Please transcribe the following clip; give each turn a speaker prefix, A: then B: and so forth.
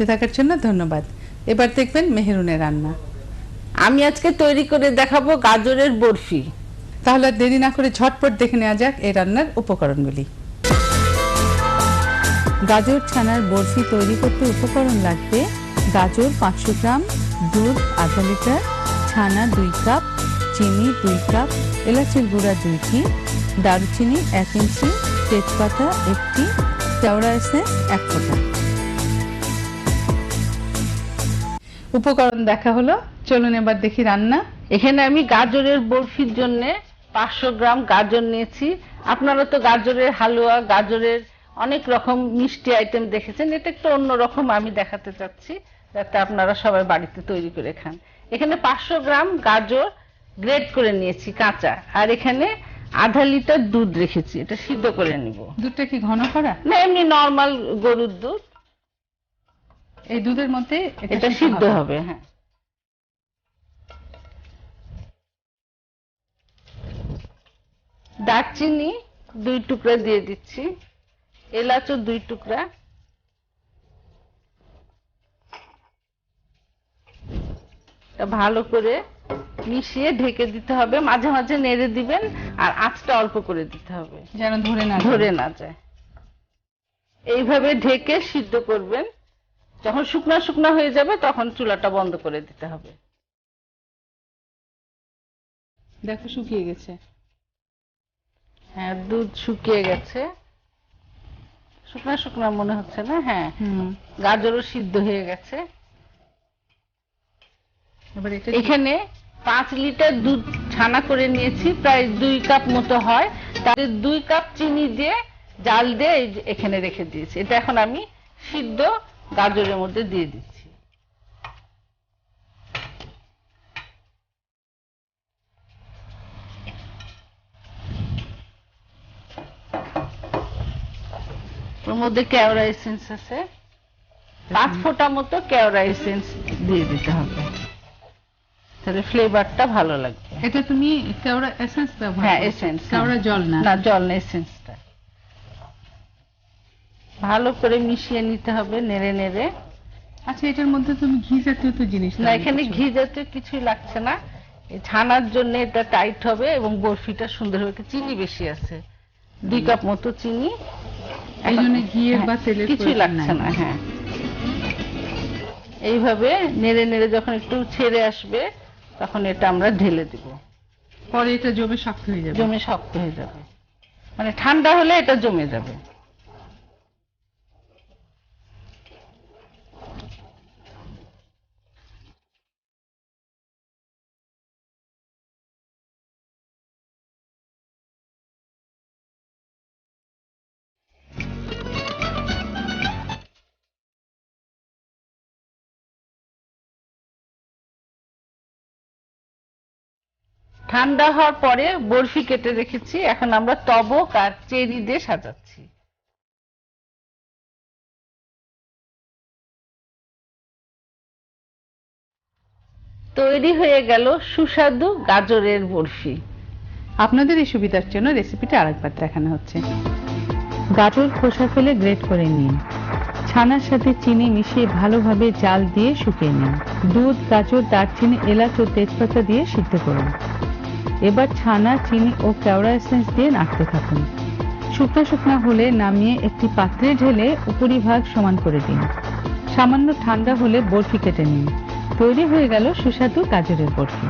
A: সাথে থাকার জন্য ধন্যবাদ। এবার দেখবেন মেহেরুনের রান্না।
B: আমি আজকে তৈরি করে দেখাবো গাজরের বরফি।
A: তাহলে আর দেরি না করে ঝটপট দেখে নেওয়া যাক এই রান্নার উপকরণগুলি। গাজর ছানার বরফি তৈরি করতে উপকরণ লাগবে গাজর 500 গ্রাম, দুধ আধা লিটার, ছানা 2 কাপ, চিনি 2 কাপ, এলাচের গুঁড়া 2টি, দারুচিনি 1 ইঞ্চি, তেজপাতা 1টি, কেওড়া এসেন্স 1 ফোঁটা। উপকরণ দেখা হলো, চলুন এবার দেখি রান্না।
B: এখানে আমি গাজরের বরফির জন্য 500 গ্রাম গাজর নিয়েছি। আপনারা তো গাজরের হালুয়া, গাজরের অনেক রকম মিষ্টি আইটেম দেখেছেন, এটা একটু অন্যরকম আমি দেখাতে চাচ্ছি যাতে আপনারা সবাই বাড়িতে তৈরি করে খান। এখানে 500 গ্রাম গাজর গ্রেট করে নিয়েছি কাঁচা, আর এখানে আধা লিটার দুধ রেখেছি, এটা সিদ্ধ করে নিব।
A: দুধটা কি ঘন করা
B: না, এমনি নরমাল গরুর দুধ।
A: এই দুধের মধ্যে
B: এটা সিদ্ধ হবে। হ্যাঁ, দারচিনি 2 টুকরা দিয়ে দিচ্ছি, এলাচও 2 টুকরা, ভালো করে মিশিয়ে ঢেকে দিতে হবে। মাঝে মাঝে নেড়ে দিবেন, আর আঁচটা অল্প করে দিতে হবে
A: যেন ধরে না যায়।
B: এইভাবে ঢেকে সিদ্ধ করবেন। যখন শুকনা শুকনা হয়ে যাবে তখন চুলাটা বন্ধ করে দিতে হবে।
A: দেখো শুকিয়ে গেছে।
B: হ্যাঁ, দুধ শুকিয়ে গেছে, শুকনা শুকনা মনে হচ্ছে না? হ্যাঁ, গাজরও সিদ্ধ হয়ে গেছে।
A: এবার
B: এখানে 5 লিটার দুধ ছানা করে নিয়েছি, প্রায় 2 কাপ মতো হয়। তাতে 2 কাপ চিনি দিয়ে জাল দিয়ে এখানে রেখে দিয়েছি। এটা এখন আমি সিদ্ধ গাজরের মধ্যে দিয়ে দিচ্ছি। ওর মধ্যে কেওড়া এসেন্স আছে, 5 ফোঁটা মতো কেওড়া এসেন্স দিয়ে দিতে হবে, তাহলে ফ্লেভারটা ভালো লাগবে।
A: এটা তুমি কেওড়া এসেন্স ব্যবহার?
B: হ্যাঁ, এসেন্স,
A: কেওড়া জল না?
B: না, জল না, এসেন্সটা। ভালো করে মিশিয়ে নিতে হবে নেড়ে নেড়ে।
A: আচ্ছা, এটার মধ্যে তুমি ঘি জাতীয় তো জিনিস?
B: না, এখানে ঘি জাতীয় কিছুই লাগছে না। এই ছানার জন্য এটা টাইট হবে এবং বরফিটা সুন্দর হবে। চিনি বেশি আছে, 2 কাপ মতো চিনি,
A: এই জন্য ঘিয়ের বা তেলের
B: কিছুই লাগছে না। হ্যাঁ, এইভাবে নেড়ে নেড়ে যখন একটু ছেড়ে আসবে তখন এটা আমরা ঢেলে দিব।
A: পরে এটা জমে শক্ত হয়ে যাবে?
B: জমে শক্ত হয়ে যাবে, মানে ঠান্ডা হলে এটা জমে যাবে। ঠান্ডা হওয়ার পরে বরফি কেটে রেখেছি, এখন আমরা টবক আর চেরি দিয়ে সাজাচ্ছি। তৈরি হয়ে গেল সুস্বাদু গাজরের বরফি।
A: আপনাদের এই সুবিধার জন্য রেসিপিটা আরেকবার দেখানো হচ্ছে। গাজর খোসা ফেলে গ্রেট করে নিন, ছানার সাথে চিনি মিশিয়ে ভালোভাবে জাল দিয়ে শুকিয়ে নিন। দুধ, গাজর, দারচিনি, এলাচ ও তেজপাতা দিয়ে সিদ্ধ করুন। এবার ছানা, চিনি ও কেওড়া এসেন্স দিয়ে নাড়তে থাকুন। শুকনা শুকনা হলে নামিয়ে একটি পাত্রে ঢেলে উপরিভাগ সমান করে দিন। সামান্য ঠান্ডা হলে বরফি কেটে নিন। তৈরি হয়ে গেল সুস্বাদু গাজরের বরফি।